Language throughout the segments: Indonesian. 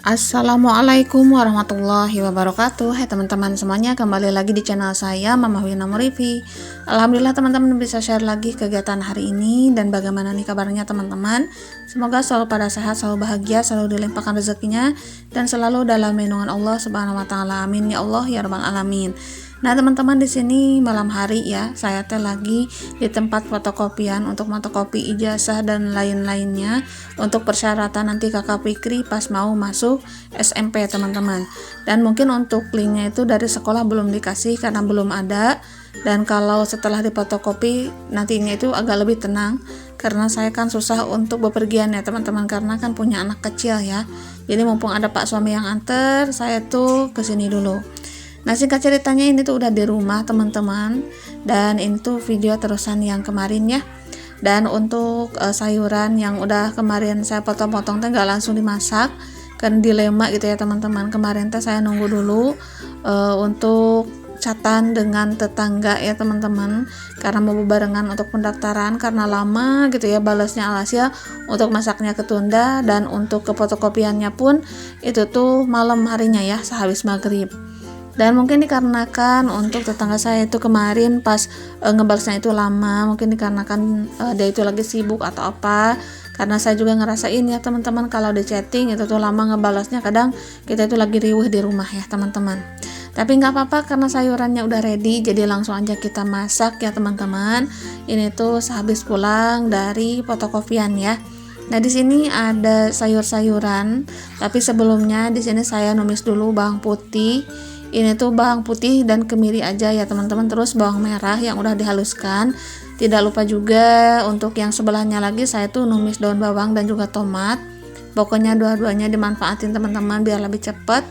Assalamualaikum warahmatullahi wabarakatuh. Hai teman-teman semuanya, kembali lagi di channel saya Mama Wina Murifi. Alhamdulillah teman-teman bisa share lagi kegiatan hari ini dan bagaimana nih kabarnya teman-teman. Semoga selalu pada sehat, selalu bahagia, selalu dilimpahkan rezekinya dan selalu dalam lindungan Allah Subhanahu wa taala. Amin ya Allah ya rabbal alamin. Nah teman-teman, di sini malam hari ya, saya lagi di tempat fotokopian untuk fotokopi ijazah dan lain-lainnya untuk persyaratan nanti kakak Fikri pas mau masuk SMP teman-teman. Dan mungkin untuk linknya itu dari sekolah belum dikasih karena belum ada. Dan kalau setelah difotokopi nantinya itu agak lebih tenang, karena saya kan susah untuk bepergian ya teman-teman, karena kan punya anak kecil ya. Jadi mumpung ada pak suami yang anter, saya tuh kesini dulu. Nah singkat ceritanya ini tuh udah di rumah teman-teman, dan ini tuh video terusan yang kemarin ya. Dan untuk sayuran yang udah kemarin saya potong-potong teh nggak langsung dimasak, kan dilema gitu ya teman-teman. Kemarin teh saya nunggu dulu untuk chatan dengan tetangga ya teman-teman, karena mau barengan untuk pendaftaran, karena lama gitu ya balasnya, alhasil untuk masaknya ketunda, dan untuk ke fotokopiannya pun itu tuh malam harinya ya, sehabis maghrib. Dan mungkin dikarenakan untuk tetangga saya itu kemarin pas ngebalasnya itu lama, mungkin dikarenakan dia itu lagi sibuk atau apa. Karena saya juga ngerasain ya teman-teman, kalau di chatting itu tuh lama ngebalasnya, kadang kita itu lagi riuh di rumah ya teman-teman. Tapi nggak apa-apa karena sayurannya udah ready, jadi langsung aja kita masak ya teman-teman. Ini tuh sehabis pulang dari fotokopian ya. Nah di sini ada sayur-sayuran, tapi sebelumnya di sini saya numis dulu bawang putih. Ini tuh bawang putih dan kemiri aja ya teman-teman, terus bawang merah yang udah dihaluskan. Tidak lupa juga untuk yang sebelahnya lagi saya tuh numis daun bawang dan juga tomat. Pokoknya dua-duanya dimanfaatin teman-teman biar lebih cepat.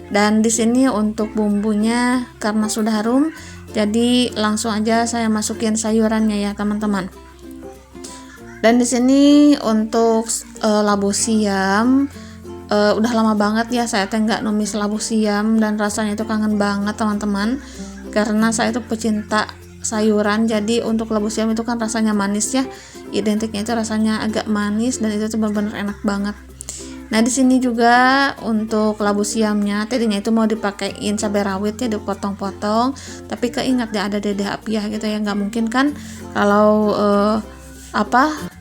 Dan di sini untuk bumbunya karena sudah harum, jadi langsung aja saya masukin sayurannya ya teman-teman. Dan di sini untuk labu siam, udah lama banget ya saya nggak numis labu siam, dan rasanya itu kangen banget teman-teman, karena saya itu pecinta sayuran. Jadi untuk labu siam itu kan rasanya manis ya, identiknya itu rasanya agak manis, dan itu tuh benar-benar enak banget. Nah di sini juga untuk labu siamnya tadinya itu mau dipakein cabai rawit ya, dipotong-potong, tapi keingat ya ada dedeh apiah gitu ya, nggak mungkin kan kalau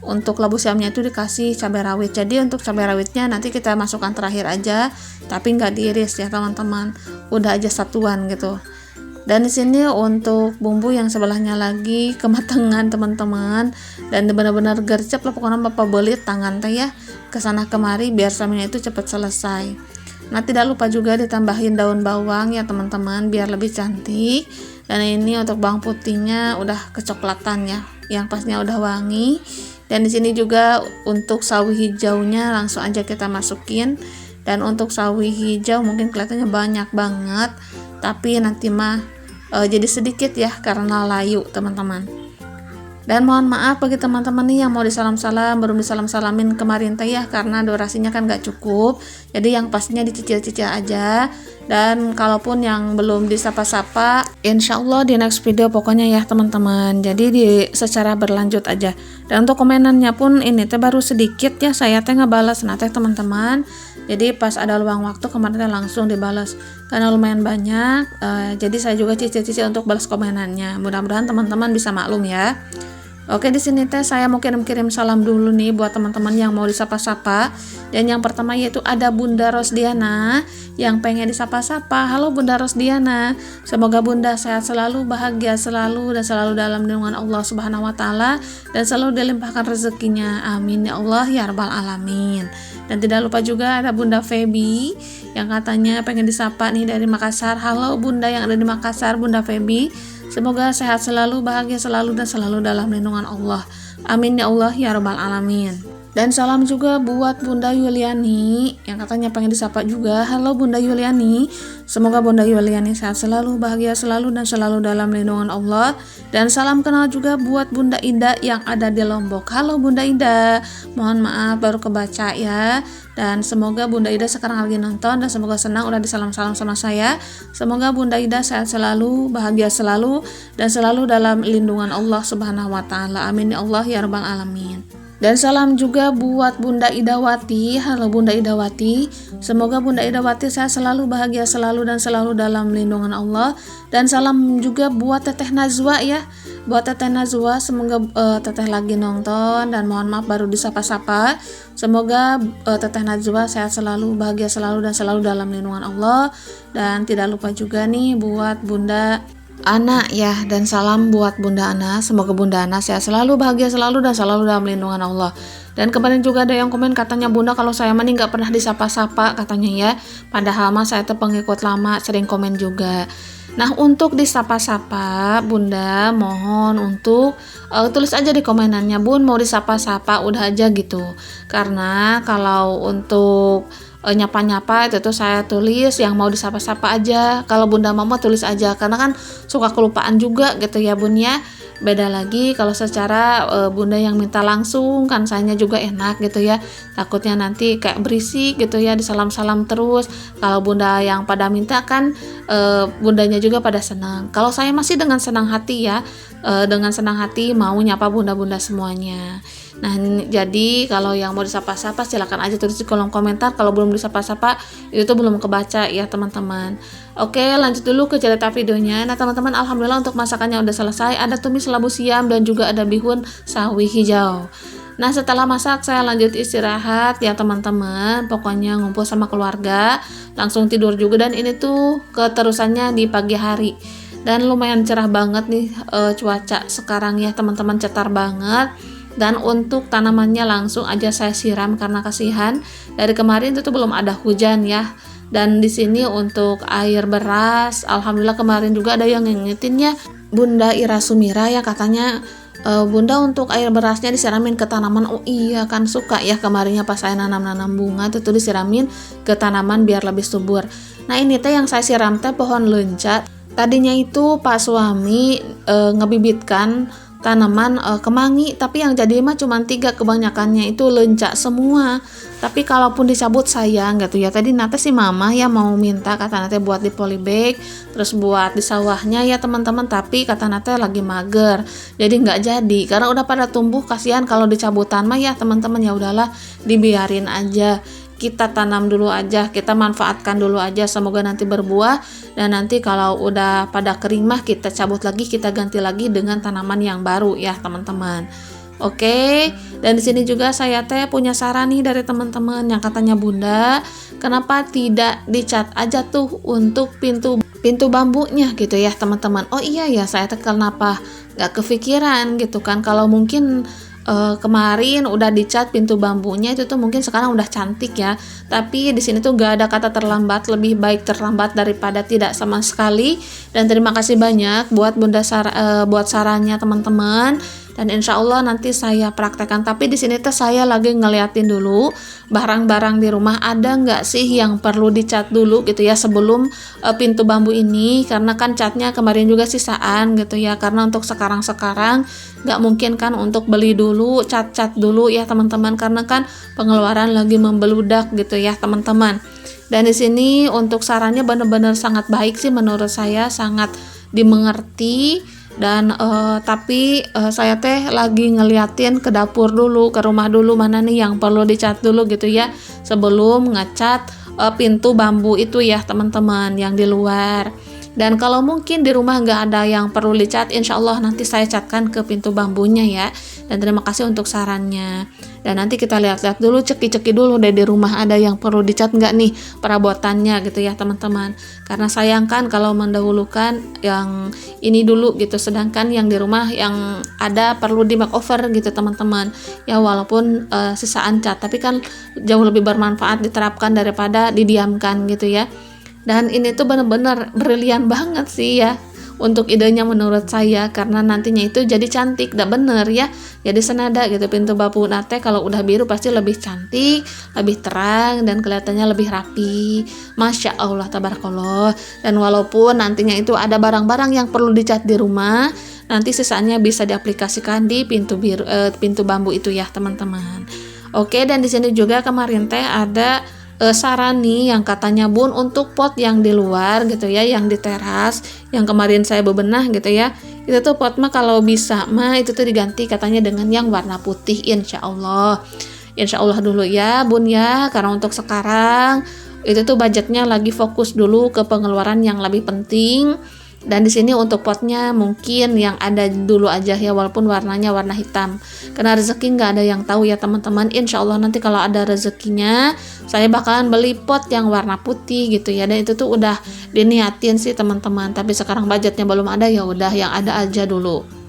untuk labu siamnya itu dikasih cabai rawit. Jadi untuk cabai rawitnya nanti kita masukkan terakhir aja, tapi nggak diiris ya teman-teman, udah aja satuan gitu. Dan di sini untuk bumbu yang sebelahnya lagi kematangan teman-teman, dan benar-benar gercep lah pokoknya, bapak belit tangan teh ya kesana kemari biar saminya itu cepat selesai. Nah tidak lupa juga ditambahin daun bawang ya teman-teman biar lebih cantik. Dan ini untuk bawang putihnya udah kecoklatan ya, yang pasnya udah wangi. Dan di sini juga untuk sawi hijaunya langsung aja kita masukin. Dan untuk sawi hijau mungkin kelihatannya banyak banget, tapi nanti mah jadi sedikit ya karena layu teman-teman. Dan mohon maaf bagi teman-teman nih yang mau disalam-salam belum disalam-salamin kemarin teh ya, karena durasinya kan gak cukup, jadi yang pastinya dicicil-cicil aja. Dan kalaupun yang belum disapa-sapa, insya Allah di next video pokoknya ya teman-teman, jadi secara berlanjut aja. Dan untuk komenannya pun ini teh baru sedikit ya, saya teh ngebalas nah teh teman-teman, jadi pas ada luang waktu kemarin teh langsung dibalas karena lumayan banyak. Jadi saya juga cicil-cicil untuk balas komenannya, mudah-mudahan teman-teman bisa maklum ya. Oke, di sini teh saya mau kirim-kirim salam dulu nih buat teman-teman yang mau disapa-sapa. Dan yang pertama yaitu ada Bunda Rosdiana yang pengen disapa-sapa. Halo Bunda Rosdiana, semoga Bunda sehat selalu, bahagia selalu, dan selalu dalam lindungan Allah Subhanahu wa taala, dan selalu dilimpahkan rezekinya. Amin ya Allah ya rabbal alamin. Dan tidak lupa juga ada Bunda Feby yang katanya pengen disapa nih dari Makassar. Halo Bunda yang ada di Makassar, Bunda Feby. Semoga sehat selalu, bahagia selalu, dan selalu dalam lindungan Allah. Amin ya Allah ya rabbal alamin. Dan salam juga buat Bunda Yuliani yang katanya pengen disapa juga. Halo Bunda Yuliani, semoga Bunda Yuliani sehat selalu, bahagia selalu, dan selalu dalam lindungan Allah. Dan salam kenal juga buat Bunda Ida yang ada di Lombok. Halo Bunda Ida, mohon maaf baru kebaca ya. Dan semoga Bunda Ida sekarang lagi nonton, dan semoga senang udah disalam-salam sama saya. Semoga Bunda Ida sehat selalu, bahagia selalu, dan selalu dalam lindungan Allah Subhanahu wa taala. Amin ya Allah ya rabbal alamin. Dan salam juga buat Bunda Idawati. Halo Bunda Idawati. Semoga Bunda Idawati sehat selalu, bahagia selalu, dan selalu dalam lindungan Allah. Dan salam juga buat Teteh Najwa ya. Buat Teteh Najwa, semoga Teteh lagi nonton dan mohon maaf baru disapa-sapa. Semoga Teteh Najwa sehat selalu, bahagia selalu, dan selalu dalam lindungan Allah. Dan tidak lupa juga nih buat Bunda Ana ya, dan salam buat Bunda Ana. Semoga Bunda Ana sehat selalu, bahagia selalu, dan selalu dalam lindungan Allah. Dan kemarin juga ada yang komen katanya, Bunda kalau saya mah nggak pernah disapa-sapa katanya ya. Padahal mah saya tuh pengikut lama, sering komen juga. Nah, untuk disapa-sapa Bunda mohon untuk tulis aja di komenannya, Bun mau disapa-sapa udah aja gitu. Karena kalau untuk nyapa-nyapa itu tuh saya tulis yang mau disapa-sapa aja. Kalau Bunda mau tulis aja karena kan suka kelupaan juga gitu ya Bun ya. Beda lagi kalau secara Bunda yang minta langsung kan sayanya juga enak gitu ya. Takutnya nanti kayak berisik gitu ya, disalam-salam terus. Kalau Bunda yang pada minta kan Bundanya juga pada senang. Kalau saya masih dengan senang hati ya, dengan senang hati mau nyapa Bunda-bunda semuanya. Nah, jadi kalau yang mau disapa-sapa silakan aja tulis di kolom komentar. Kalau belum disapa-sapa itu tuh belum kebaca ya teman-teman. Oke, lanjut dulu ke cerita videonya. Nah teman-teman, alhamdulillah untuk masakannya udah selesai. Ada tumis labu siam dan juga ada bihun sawi hijau. Nah setelah masak saya lanjut istirahat ya teman-teman. Pokoknya ngumpul sama keluarga, langsung tidur juga. Dan ini tuh keterusannya di pagi hari. Dan lumayan cerah banget nih cuaca sekarang ya teman-teman, cetar banget. Dan untuk tanamannya langsung aja saya siram karena kasihan dari kemarin itu tuh belum ada hujan ya. Dan di sini untuk air beras, alhamdulillah kemarin juga ada yang ngingetinnya Bunda Ira Sumira ya, katanya Bunda untuk air berasnya disiramin ke tanaman. Oh iya kan suka ya, kemarinnya pas saya nanam-nanam bunga itu tuh disiramin ke tanaman biar lebih subur. Nah ini teh yang saya siram teh pohon lenca. Tadinya itu Pak suami ngebibitkan tanaman kemangi, tapi yang jadi mah cuma 3, kebanyakannya itu lenca semua. Tapi kalaupun dicabut sayang gitu ya. Tadi nanti si mama ya mau minta kata nanti buat di polybag, terus buat di sawahnya ya teman-teman, tapi kata nanti lagi mager, jadi nggak jadi karena udah pada tumbuh. Kasihan kalau dicabutan mah ya teman-teman, ya udahlah dibiarin aja. Kita tanam dulu aja, kita manfaatkan dulu aja, semoga nanti berbuah. Dan nanti kalau udah pada kering mah kita cabut lagi, kita ganti lagi dengan tanaman yang baru ya teman-teman. Oke, dan di sini juga saya teh punya saran nih dari teman-teman yang katanya, Bunda kenapa tidak dicat aja tuh untuk pintu bambunya gitu ya teman-teman. Oh iya ya, saya teh kenapa nggak kepikiran gitu kan, kalau mungkin kemarin udah dicat pintu bambunya itu tuh mungkin sekarang udah cantik ya. Tapi di sini tuh gak ada kata terlambat, lebih baik terlambat daripada tidak sama sekali. Dan terima kasih banyak buat Bunda buat sarannya teman-teman. Dan insya Allah nanti saya praktekkan. Tapi di sini tuh saya lagi ngeliatin dulu barang-barang di rumah ada nggak sih yang perlu dicat dulu gitu ya sebelum pintu bambu ini, karena kan catnya kemarin juga sisaan gitu ya. Karena untuk sekarang nggak mungkin kan untuk beli dulu cat dulu ya teman-teman, karena kan pengeluaran lagi membeludak gitu ya teman-teman. Dan di sini untuk sarannya benar-benar sangat baik sih menurut saya, sangat dimengerti. Dan tapi saya teh lagi ngeliatin ke dapur dulu, ke rumah dulu, mana nih yang perlu dicat dulu gitu ya sebelum ngecat pintu bambu itu ya teman-teman yang di luar. Dan kalau mungkin di rumah nggak ada yang perlu dicat, insya Allah nanti saya catkan ke pintu bambunya ya. Dan terima kasih untuk sarannya. Dan nanti kita lihat-lihat dulu, ceki-ceki dulu deh di rumah ada yang perlu dicat nggak nih perabotannya gitu ya teman-teman. Karena sayang kan kalau mendahulukan yang ini dulu gitu, sedangkan yang di rumah yang ada perlu di makeover gitu teman-teman. Ya walaupun sisaan cat, tapi kan jauh lebih bermanfaat diterapkan daripada didiamkan gitu ya. Dan ini tuh bener-bener brilian banget sih ya untuk idenya menurut saya, karena nantinya itu jadi cantik, dah bener ya, jadi senada gitu. Pintu bambu nate kalau udah biru pasti lebih cantik, lebih terang, dan kelihatannya lebih rapi. Masya Allah, tabarakallah. Dan walaupun nantinya itu ada barang-barang yang perlu dicat di rumah, nanti sisanya bisa diaplikasikan di pintu bambu itu ya teman-teman. Oke, dan di sini juga kemarin teh ada saran nih yang katanya, Bun untuk pot yang di luar gitu ya, yang di teras yang kemarin saya bebenah gitu ya, Itu tuh pot mah kalau bisa mah itu tuh diganti katanya dengan yang warna putih, insya Allah dulu ya bun ya, karena untuk sekarang itu tuh budgetnya lagi fokus dulu ke pengeluaran yang lebih penting. Dan di sini untuk potnya mungkin yang ada dulu aja ya, walaupun warnanya warna hitam. Karena rezeki nggak ada yang tahu ya teman-teman. Insya Allah nanti kalau ada rezekinya, saya bakalan beli pot yang warna putih gitu ya. Dan itu tuh udah diniatin sih teman-teman. Tapi sekarang budgetnya belum ada, ya udah yang ada aja dulu.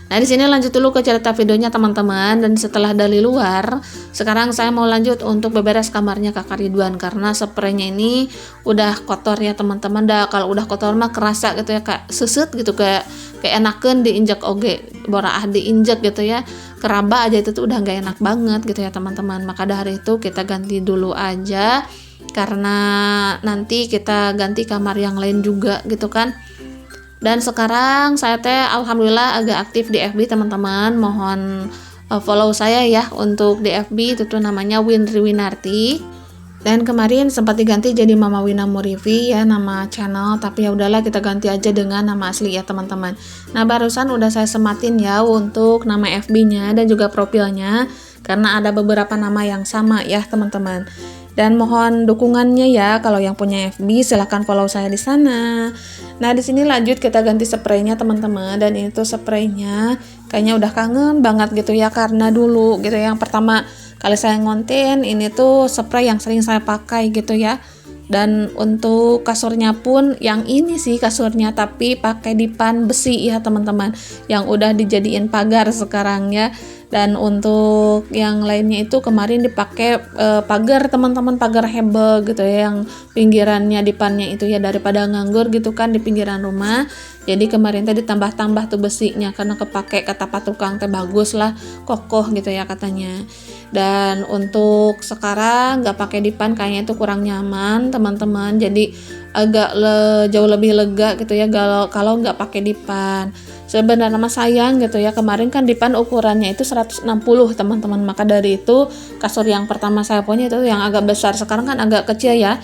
Nah, di sini lanjut dulu ke cerita videonya teman-teman, dan setelah dari luar, sekarang saya mau lanjut untuk beberes kamarnya Kakak Ridwan karena spraynya ini udah kotor ya teman-teman. Kalau udah kotor mah kerasa gitu ya, kayak susut gitu, kayak enakan diinjak oge, boraah diinjak gitu ya. Keraba aja itu tuh udah nggak enak banget gitu ya teman-teman. Maka dari itu kita ganti dulu aja karena nanti kita ganti kamar yang lain juga gitu kan. Dan sekarang saya alhamdulillah agak aktif di FB teman-teman. Mohon follow saya ya untuk di FB, itu tuh namanya Winri Winarti. Dan kemarin sempat diganti jadi Mama Wina Murifi ya nama channel, tapi ya udahlah kita ganti aja dengan nama asli ya teman-teman. Nah, barusan udah saya sematin ya untuk nama FB-nya dan juga profilnya karena ada beberapa nama yang sama ya teman-teman. Dan mohon dukungannya ya, kalau yang punya FB silahkan follow saya di sana. Nah, di sini lanjut kita ganti spraynya teman-teman, dan itu spraynya kayaknya udah kangen banget gitu ya, karena dulu gitu yang pertama kali saya ngonten ini tuh spray yang sering saya pakai gitu ya. Dan untuk kasurnya pun yang ini sih kasurnya, tapi pakai dipan besi ya teman-teman, yang udah dijadiin pagar sekarang ya. Dan untuk yang lainnya itu kemarin dipakai pagar teman-teman, pagar hebel gitu ya, yang pinggirannya dipannya itu ya, daripada nganggur gitu kan di pinggiran rumah. Jadi kemarin tadi tambah-tambah tuh besinya karena kepake, kata pak tukang teh bagus lah, kokoh gitu ya katanya. Dan untuk sekarang nggak pakai dipan kayaknya itu kurang nyaman teman-teman, jadi agak jauh lebih lega gitu ya kalau nggak pakai dipan. Sebenarnya mah sayang gitu ya, kemarin kan dipan ukurannya itu 160 teman-teman, maka dari itu kasur yang pertama saya punya itu yang agak besar, sekarang kan agak kecil ya.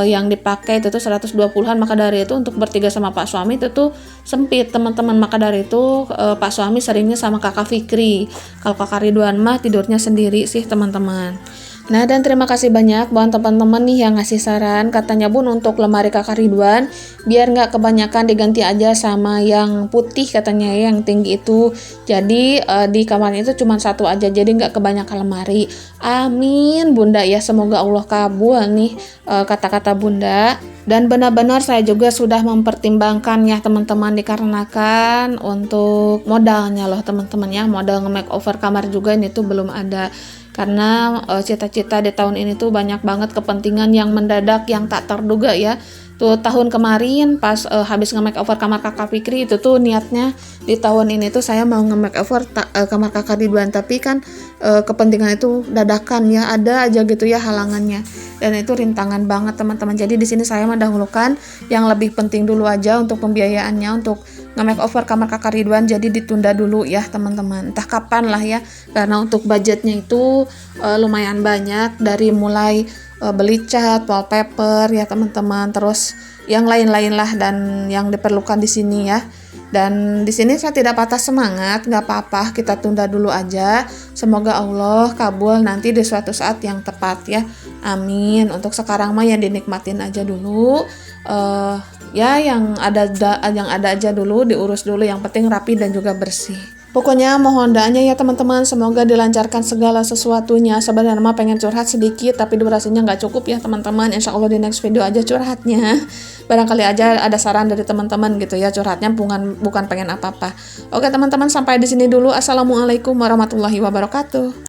Yang dipakai itu tuh 120-an, maka dari itu untuk bertiga sama Pak suami itu tuh sempit teman-teman. Maka dari itu Pak suami seringnya sama Kakak Fikri, kalau Kakak Ridwan mah tidurnya sendiri sih teman-teman. Nah, dan terima kasih banyak buat teman-teman nih yang ngasih saran, katanya bun untuk lemari Kakak Ridwan biar nggak kebanyakan diganti aja sama yang putih katanya ya, yang tinggi itu. Jadi di kamar itu cuma satu aja, jadi nggak kebanyakan lemari. Amin bunda ya, semoga Allah kabul nih kata-kata bunda. Dan benar-benar saya juga sudah mempertimbangkan ya teman-teman, dikarenakan untuk modalnya loh teman-teman ya, modal nge-makeover kamar juga ini tuh belum ada. Karena cita-cita di tahun ini tuh banyak banget kepentingan yang mendadak, yang tak terduga ya. Tuh tahun kemarin pas habis nge-makeover kamar Kakak Fikri itu tuh niatnya di tahun ini tuh saya mau nge-makeover kamar Kakak Ridwan, tapi kan kepentingan itu dadakan ya, ada aja gitu ya halangannya. Dan itu rintangan banget teman-teman. Jadi di sini saya mendahulukan yang lebih penting dulu aja untuk pembiayaannya, untuk nge-makeover kamar Kakak Ridwan, jadi ditunda dulu ya teman-teman. Entah kapan lah ya, karena untuk budgetnya itu lumayan banyak, dari mulai beli cat, wallpaper ya teman-teman, terus yang lain-lain lah dan yang diperlukan di sini ya. Dan di sini saya tidak patah semangat, nggak apa-apa, kita tunda dulu aja. Semoga Allah kabul nanti di suatu saat yang tepat ya. Amin. Untuk sekarang mah ya dinikmatin aja dulu. Ya yang ada aja dulu, diurus dulu, yang penting rapi dan juga bersih. Pokoknya mohon doanya ya teman-teman, semoga dilancarkan segala sesuatunya. Sebenarnya mah pengen curhat sedikit, tapi durasinya nggak cukup ya teman-teman. Insya Allah di next video aja curhatnya. Barangkali aja ada saran dari teman-teman gitu ya, curhatnya bukan pengen apa-apa. Oke teman-teman, sampai di sini dulu. Assalamualaikum warahmatullahi wabarakatuh.